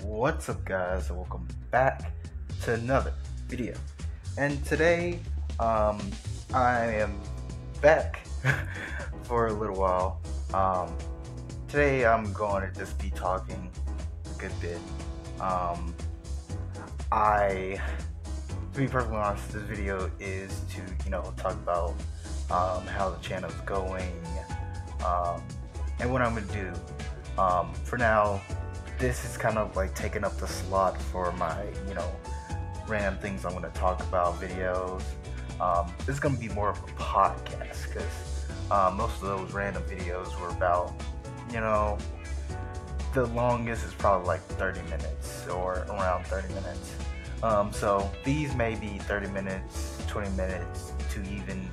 What's up, guys? Welcome back to another video. And today, I am back for a little while. Today I'm going to just be talking a good bit. To be perfectly honest, this video is to, talk about how the channel is going, and what I'm gonna do. For now, this is kind of like taking up the slot for my, random things I'm going to talk about videos. This is going to be more of a podcast because most of those random videos were about, the longest is probably like 30 minutes or around 30 minutes. So these may be 30 minutes, 20 minutes to even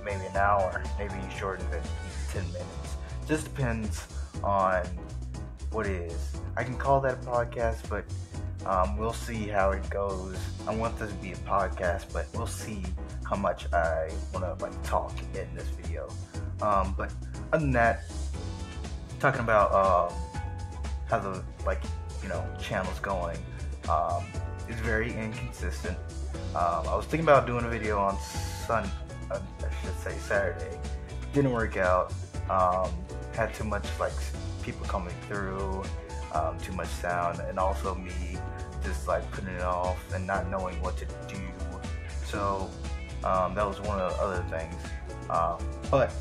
maybe an hour, maybe shorter than 10 minutes. Just depends on what it is. I can call that a podcast, but we'll see how it goes. I want this to be a podcast, but we'll see how much I want to talk in this video. But other than that, talking about how the channel's going, is very inconsistent. I was thinking about doing a video on Saturday. Didn't work out. Had too much people coming through, too much sound, and also me just putting it off and not knowing what to do. So that was one of the other things. But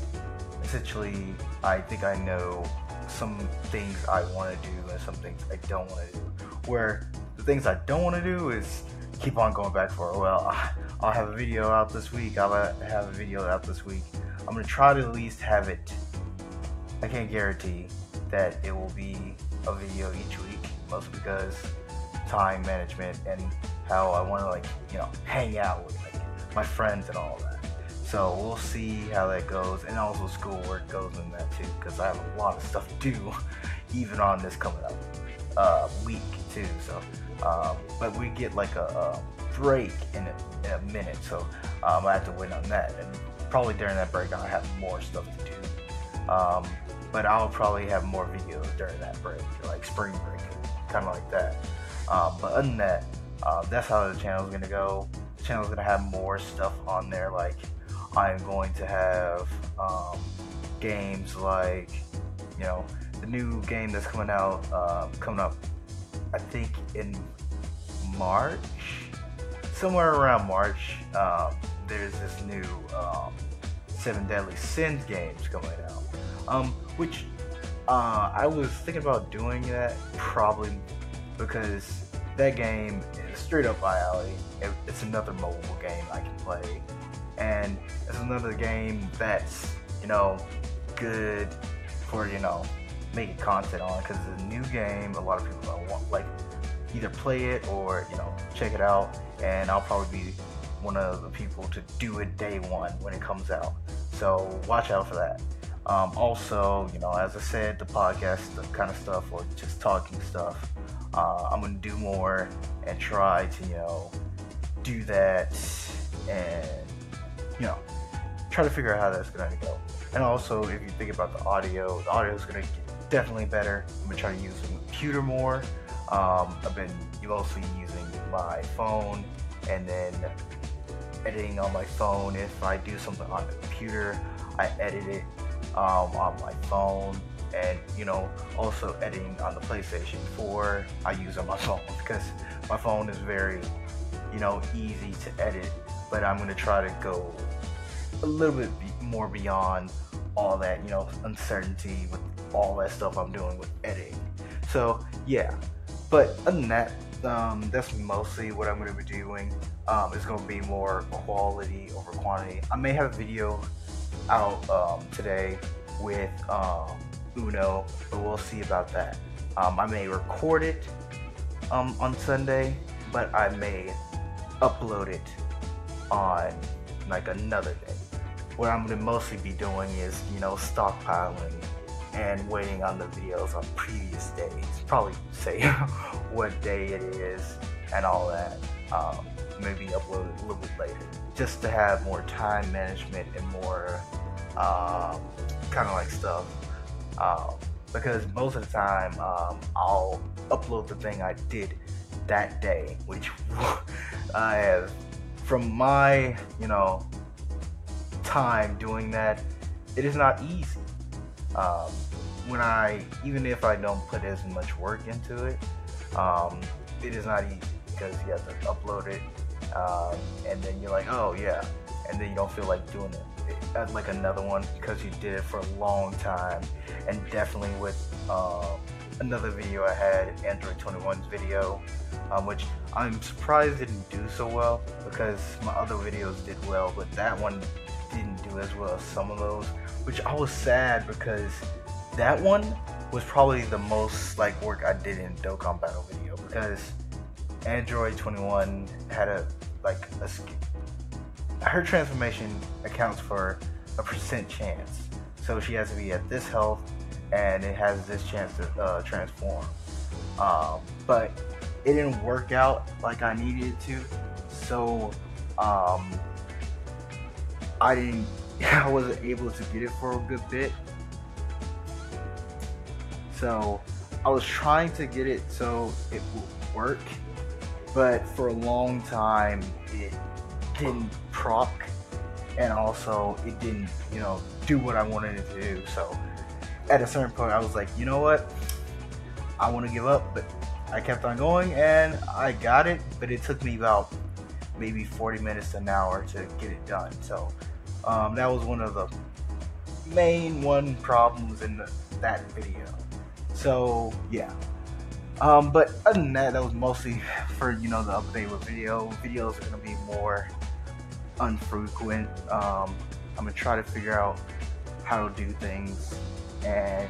essentially, I think I know some things I want to do and some things I don't want to do. Where the things I don't want to do is keep on going back for, I'll have a video out this week. I'm going to try to at least have it. I can't guarantee that it will be a video each week, mostly because time management and how I want to hang out with my friends and all that. So we'll see how that goes, and also schoolwork goes in that too, because I have a lot of stuff to do even on this coming up week too. So but we get a break in a minute, so I have to wait on that, and probably during that break I'll have more stuff to do. But I'll probably have more videos during that break, like spring break, kind of like that. But other than that, that's how the channel's gonna go. The channel's gonna have more stuff on there. I'm going to have games like, the new game that's coming up, I think in March, somewhere around March. There's this new 7 Deadly Sins games coming out, which I was thinking about doing that probably because that game is straight up my alley. It's another mobile game I can play, and it's another game that's good for making content on, because it's a new game. A lot of people don't want either play it or check it out, and I'll probably be one of the people to do it day one when it comes out. So watch out for that. Also, as I said, the podcast kind of stuff, or just talking stuff, I'm going to do more and try to, do that and, try to figure out how that's going to go. And also, if you think about the audio is going to get definitely better. I'm going to try to use the computer more. I've been mostly using my phone and then editing on my phone. If I do something on the computer, I edit it on my phone, and also editing on the PlayStation 4 I use on my phone, because my phone is very easy to edit, but I'm going to try to go a little bit more beyond all that uncertainty with all that stuff I'm doing with editing. So yeah, but other than that, that's mostly what I'm going to be doing. It's going to be more quality over quantity. I may have a video out today with Uno, but we'll see about that. I may record it on Sunday, but I may upload it on another day. What I'm going to mostly be doing is stockpiling and waiting on the videos on previous days. Probably say what day it is and all that. Maybe upload it a little bit later, just to have more time management and more kind of stuff. Because most of the time I'll upload the thing I did that day, which I have, from my, time doing that, it is not easy. Um, even if I don't put as much work into it, it is not easy because you have to upload it, and then you're like, oh yeah, and then you don't feel like doing it like another one because you did it for a long time. And definitely with another video I had, Android 21's video, which I'm surprised didn't do so well because my other videos did well, but that one didn't do as well as some of those, which I was sad because that one was probably the most like work I did in Dokkan Battle video, because Android 21 had her transformation accounts for a % chance, so she has to be at this health and it has this chance to transform, but it didn't work out like I needed it to, so I wasn't able to get it for a good bit. So I was trying to get it so it would work, but for a long time it didn't proc, and also it didn't, do what I wanted it to do. So at a certain point I was like, you know what, I want to give up, but I kept on going and I got it, but it took me about maybe 40 minutes to an hour to get it done. So that was one of the main problems in that video. So yeah, but other than that, that was mostly for the update with videos are gonna be more unfrequent. I'm gonna try to figure out how to do things, and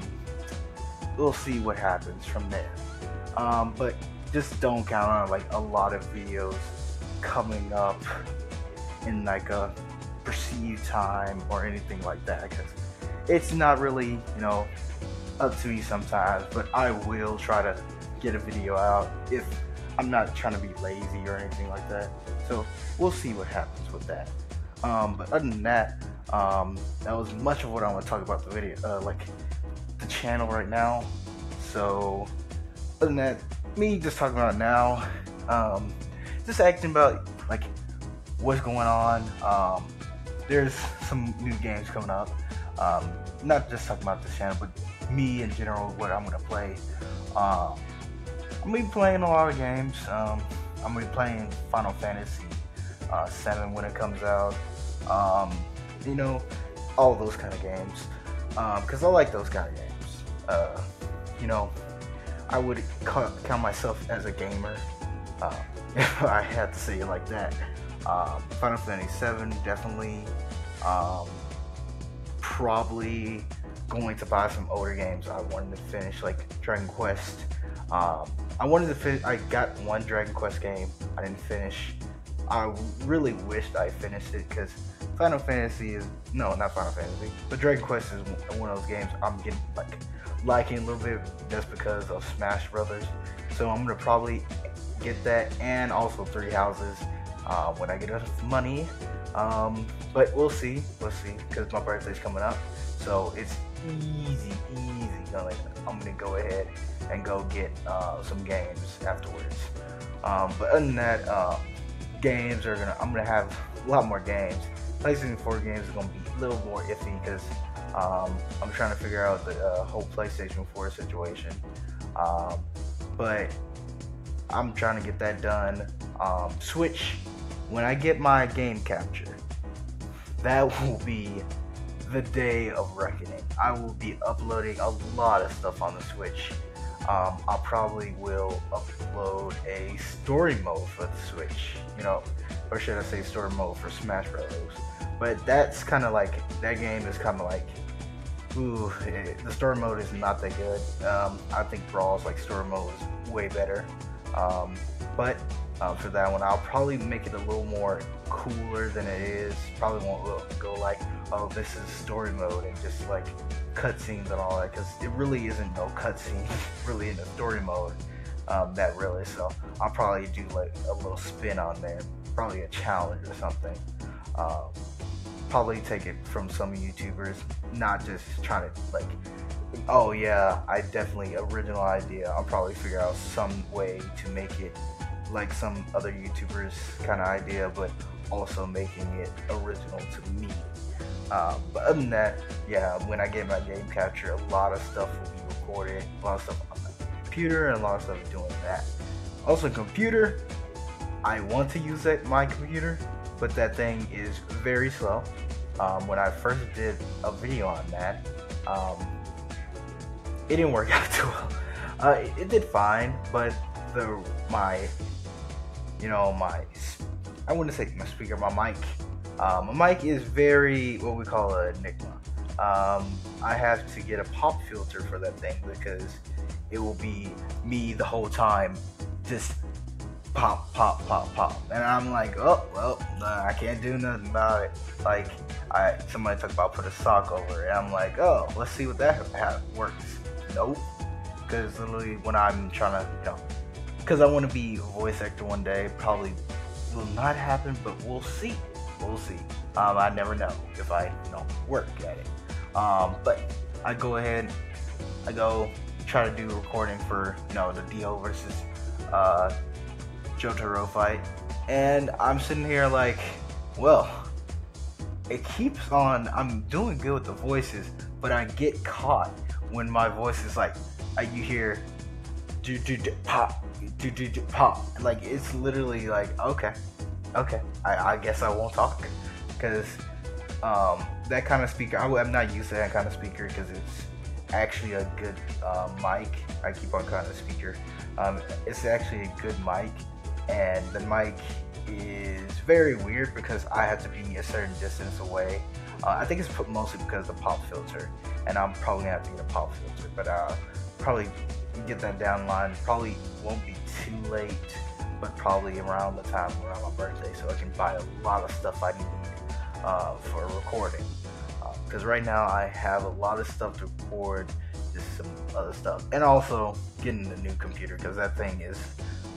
we'll see what happens from there. But just don't count on like a lot of videos coming up in like a perceived time or anything like that, because it's not really up to me sometimes. But I will try to get a video out if I'm not trying to be lazy or anything like that. So we'll see what happens with that. But other than that, that was much of what I want to talk about the video, like the channel right now. So other than that, me just talking about it now, just acting about like what's going on. There's some new games coming up. Not just talking about this channel, but me in general, what I'm gonna play. I'm gonna be playing a lot of games. I'm gonna be playing Final Fantasy 7 when it comes out. All those kind of games, because I like those kind of games. I would count myself as a gamer, if I had to say it like that. Final Fantasy 7, definitely. Probably going to buy some older games I wanted to finish, like Dragon Quest. I got one Dragon Quest game I didn't finish. I really wished I finished it, because Final Fantasy is, no, not Final Fantasy, but Dragon Quest is one of those games I'm getting liking a little bit just because of Smash Brothers. So I'm gonna probably get that, and also Three Houses when I get enough money. But we'll see, because my birthday's coming up, so it's easy. I'm gonna go ahead and go get some games afterwards. But other than that, I'm gonna have a lot more games. PlayStation 4 games are gonna be a little more iffy, because I'm trying to figure out the whole PlayStation 4 situation. But I'm trying to get that done. Switch, when I get my game capture, that will be the day of reckoning. I will be uploading a lot of stuff on the Switch. I probably will upload a story mode for the Switch, or should I say story mode for Smash Bros. But that's kind of like, that game is kind of like, the story mode is not that good. I think Brawl's story mode is way better. But for that one, I'll probably make it a little more cooler than it is. Probably won't go like, oh, this is story mode and just cutscenes and all that, because it really isn't no cutscenes really in the story mode, that really. So I'll probably do a little spin on there, probably a challenge or something. Probably take it from some YouTubers, not just trying to Oh yeah, I definitely original idea. I'll probably figure out some way to make it like some other YouTubers kind of idea, but also making it original to me. But other than that, yeah, when I get my game capture, a lot of stuff will be recorded, a lot of stuff on the computer, and a lot of stuff doing that. Also, computer, I want to use my computer, but that thing is very slow. When I first did a video on that, um, it didn't work out too well. It did fine, but my my I wouldn't say my speaker, my mic. My mic is very what we call an enigma. I have to get a pop filter for that thing because it will be me the whole time, just pop, pop, pop, pop, and I'm like, oh well, I can't do nothing about it. Like somebody talked about put a sock over it, and I'm like, oh, let's see what that works. Nope, because literally when I'm trying to, because I want to be a voice actor one day, probably will not happen, but we'll see. We'll see. I never know if I, work at it. But I go ahead, I go try to do recording for, the Dio versus Jotaro fight, and I'm sitting here like, well, it keeps on. I'm doing good with the voices, but I get caught when my voice is like, you hear, do pop, do pop, like it's literally like, okay, I guess I won't talk, because that kind of speaker, I'm not used to that kind of speaker because it's actually a good mic. I keep on calling it a speaker. It's actually a good mic, and the mic is very weird because I have to be a certain distance away. I think it's mostly because of the pop filter, and I'm probably gonna have to get a pop filter, but probably get that down the line. Probably won't be too late, but probably around the time around my birthday, so I can buy a lot of stuff I need for recording. Because right now I have a lot of stuff to record, just some other stuff, and also getting a new computer because that thing is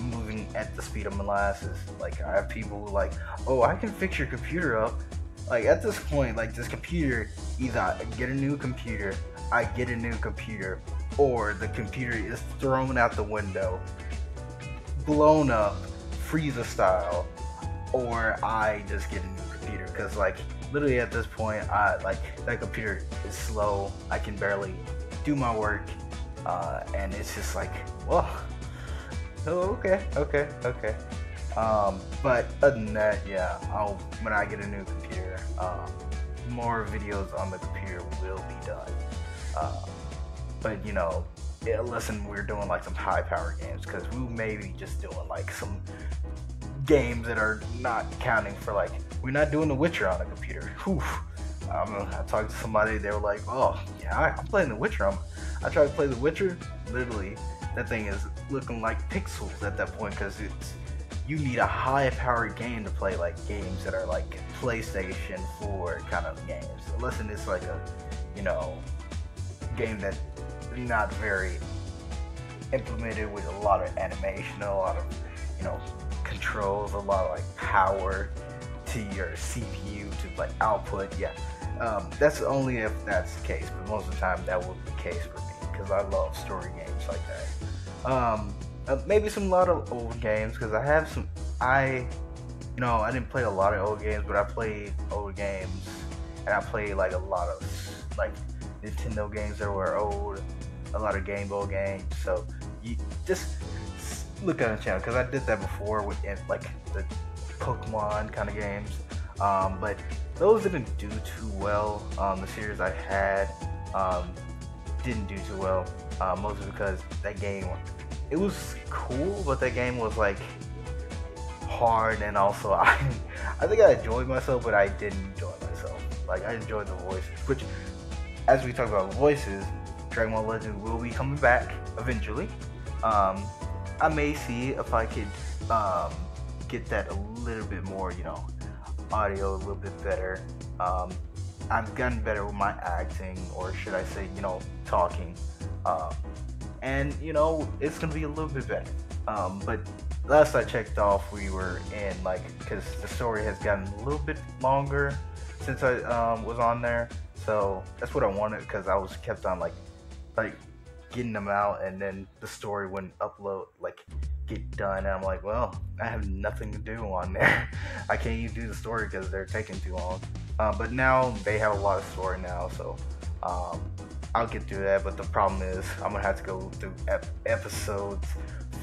moving at the speed of molasses. Like I have people who like, oh, I can fix your computer up. Like at this point, like this computer, either I get a new computer, or the computer is thrown out the window, blown up, Frieza style, or I just get a new computer. Because like literally at this point, that computer is slow. I can barely do my work, and it's just like, well, oh, okay. But other than that, yeah, when I get a new computer, more videos on the computer will be done. But listen, we're doing like some high power games, because we may be just doing like some games that are not counting for, like, we're not doing The Witcher on a computer. Whew. I talked to somebody, they were like, oh yeah, I'm playing The Witcher. I tried to play The Witcher, literally that thing is looking like pixels at that point, because you need a high powered game to play like games that are like PlayStation 4 kind of games. Unless it's like a game that not very implemented with a lot of animation, a lot of controls, a lot of like power to your CPU to like output. Yeah, that's only if that's the case, but most of the time that would be the case for me, because I love story games like that. Maybe a lot of old games, because I have some. I didn't play a lot of old games, but I played old games, and I played like a lot of like Nintendo games that were old, a lot of Game Boy games. So you just look at the channel, because I did that before with like the Pokemon kind of games, but those didn't do too well. The series I had didn't do too well, mostly because that game, it was cool, but that game was like hard, and also I think I enjoyed myself, but I didn't enjoy myself. Like I enjoyed the voices, which, as we talk about voices, Dragon Ball Legends will be coming back eventually. I may see if I could get that a little bit more, audio a little bit better. I've gotten better with my acting, or should I say, talking. And it's gonna be a little bit better. But last I checked off, we were in because the story has gotten a little bit longer since I was on there. So that's what I wanted, because I was kept on like getting them out, and then the story wouldn't upload, like get done, and I'm like, well, I have nothing to do on there. I can't even do the story because they're taking too long. But now they have a lot of story now, so I'll get through that. But the problem is I'm gonna have to go through episodes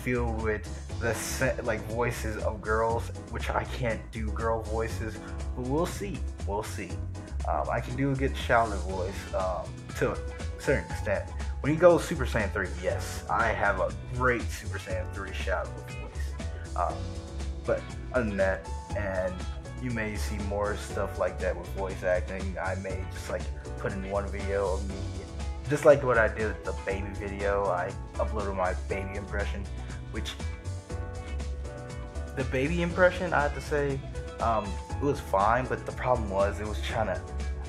filled with the like voices of girls, which I can't do girl voices, but we'll see. We'll see. I can do a good Shaolin voice to a certain extent. When you go Super Saiyan 3, yes, I have a great Super Saiyan 3 Shaolin voice. But other than that, and you may see more stuff like that with voice acting. I may just like put in one video of me, just like what I did with the baby video. I uploaded my baby impression, which the baby impression, I have to say, it was fine, but the problem was it was trying to,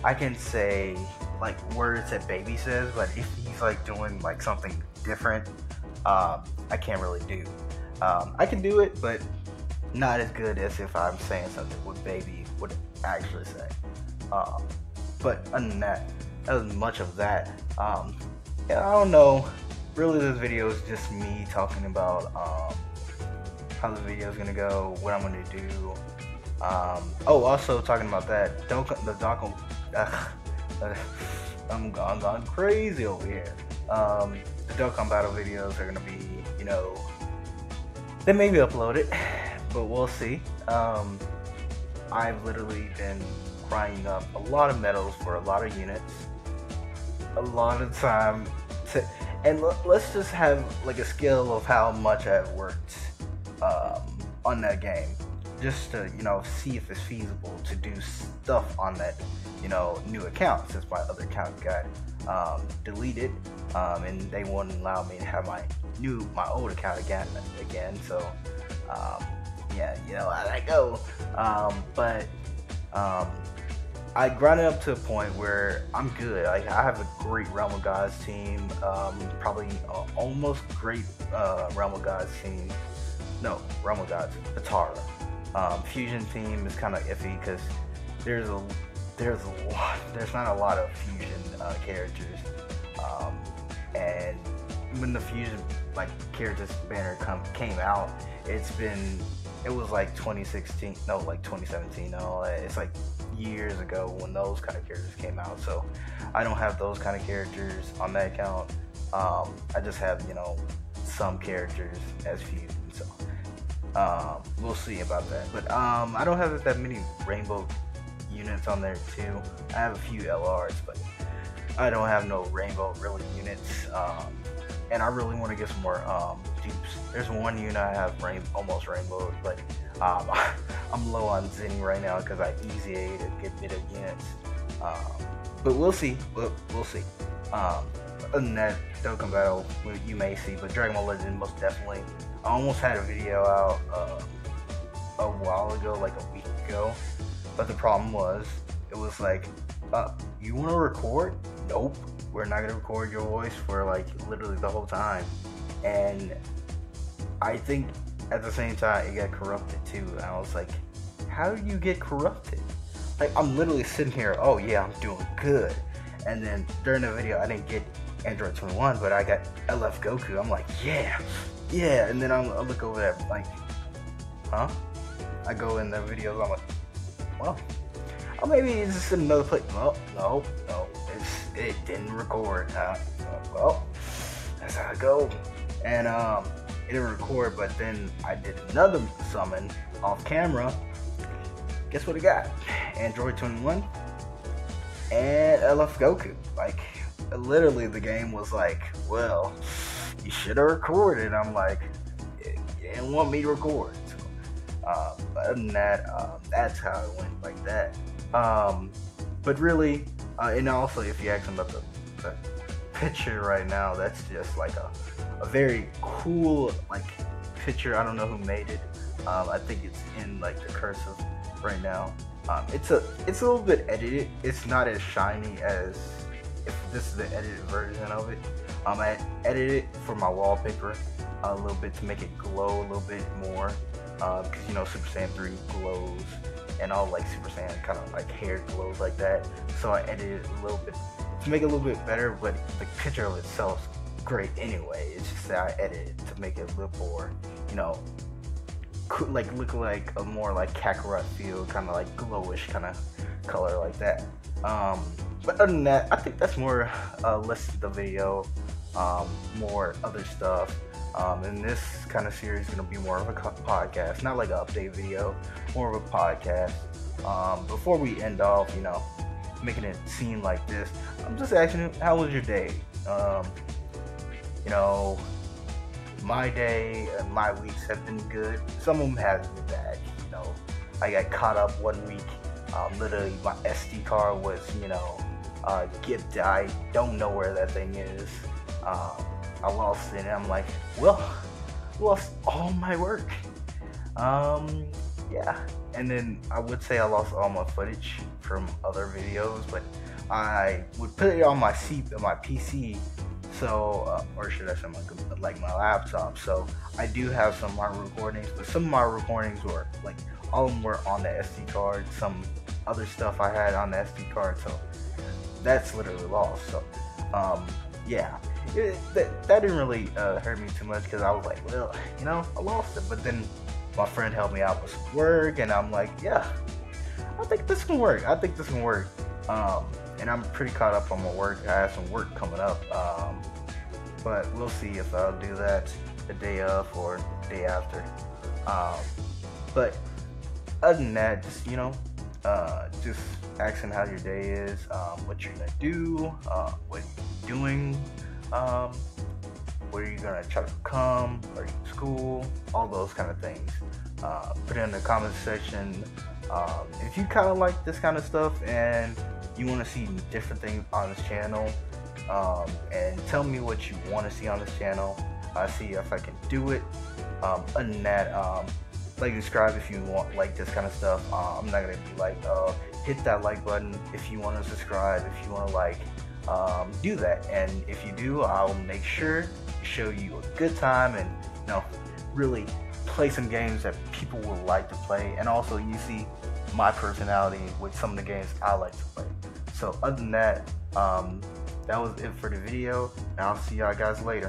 I can say like words that baby says, but if he's like doing like something different, I can't really do. I can do it, but not as good as if I'm saying something what baby would actually say. But other than that, that was much of that. Yeah, I don't know. Really, this video is just me talking about how the video is gonna go, what I'm gonna do. Oh, also talking about that, I'm gone crazy over here. The Dokkan Battle videos are gonna be, you know, they may be uploaded, but we'll see. I've literally been grinding up a lot of medals for a lot of units, a lot of time, and let's just have like a scale of how much I've worked on that game, just to, you know, see if it's feasible to do stuff on that, you know, new account, since my other account got deleted, and they wouldn't allow me to have my old account again. So yeah, you know how that go. But I grinded up to a point where I'm good. I have a great Realm of Gods team, probably almost great Realm of Gods team. No, Realm of Gods, Atara. Fusion team is kind of iffy because there's not a lot of fusion characters, and when the fusion like characters banner came out, it was like 2016, no, like 2017, no, it's like years ago when those kind of characters came out. So I don't have those kind of characters on that account. I just have, you know, some characters as fusion. So we'll see about that. But I don't have that many rainbow units on there too. I have a few LRs, but I don't have no rainbow really units. And I really want to get some more dupes. There's one unit I have almost rainbow, but I'm low on Zenny right now because I easy A to get bit of units. But we'll see. We'll see. Other than that, Dokkan Battle, you may see, but Dragon Ball Legend most definitely. I almost had a video out a while ago, like a week ago, but the problem was, it was like, you want to record? Nope, we're not going to record your voice for like literally the whole time. And I think at the same time it got corrupted too, and I was like, how do you get corrupted? Like, I'm literally sitting here, oh yeah, I'm doing good, and then during the video I didn't get Android 21, but I got LF Goku. I'm like, yeah, and then I look over there like, huh? I go in the videos, I'm like, well, oh, maybe it's just another place. Well, no, it didn't record. Well, that's how it goes. And it didn't record, but then I did another summon off camera. Guess what I got? Android 21 and LF Goku. Like, literally the game was like, well, you should have recorded. I'm like, you didn't want me to record. So, other than that, that's how it went like that. But really, and also if you ask them about the picture right now, that's just like a very cool like picture. I don't know who made it. I think it's in like the cursive right now. It's a little bit edited. It's not as shiny as if this is the edited version of it. I edited it for my wallpaper a little bit to make it glow a little bit more, because you know Super Saiyan 3 glows, and all like Super Saiyan kind of like hair glows like that. So I edited it a little bit to make it a little bit better, but the picture of itself is great anyway. It's just that I edit it to make it a little more, you know, like look like a more like Kakarot feel, kind of like glowish kind of color like that. But other than that, I think that's more less the video, more other stuff. And this kind of series is going to be more of a podcast, not like an update video, more of a podcast. Before we end off, you know, making it seem like this, I'm just asking you, how was your day? You know, my day and my weeks have been good. Some of them have been bad. You know, I got caught up one week. Literally, my SD card was, you know, gipped. I don't know where that thing is. I lost it, and I'm like, well, lost all my work. Yeah. And then I would say I lost all my footage from other videos, but I would put it on my PC. So, or should I say my laptop? So I do have some of my recordings, but some of my recordings were like all of them were on the SD card. Some other stuff I had on the SD card, so that's literally lost. So, yeah, that didn't really hurt me too much because I was like, well, you know, I lost it. But then my friend helped me out with some work, and I'm like, yeah, I think this can work. And I'm pretty caught up on my work. I have some work coming up, but we'll see if I'll do that the day of or the day after. But other than that, just, you know, just asking how your day is, what you're gonna do, what you're doing, where you're gonna try to become, are you in school, all those kind of things. Put it in the comment section. If you kind of like this kind of stuff and you want to see different things on this channel, and tell me what you want to see on this channel. I'll see if I can do it. Other than that, like, subscribe if you like this kind of stuff. I'm not gonna be like, hit that like button if you want to subscribe, if you want to like, do that. And if you do, I'll make sure to show you a good time and, you know, really play some games that people will like to play. And also, you see my personality with some of the games I like to play. So other than that, that was it for the video, and I'll see y'all guys later.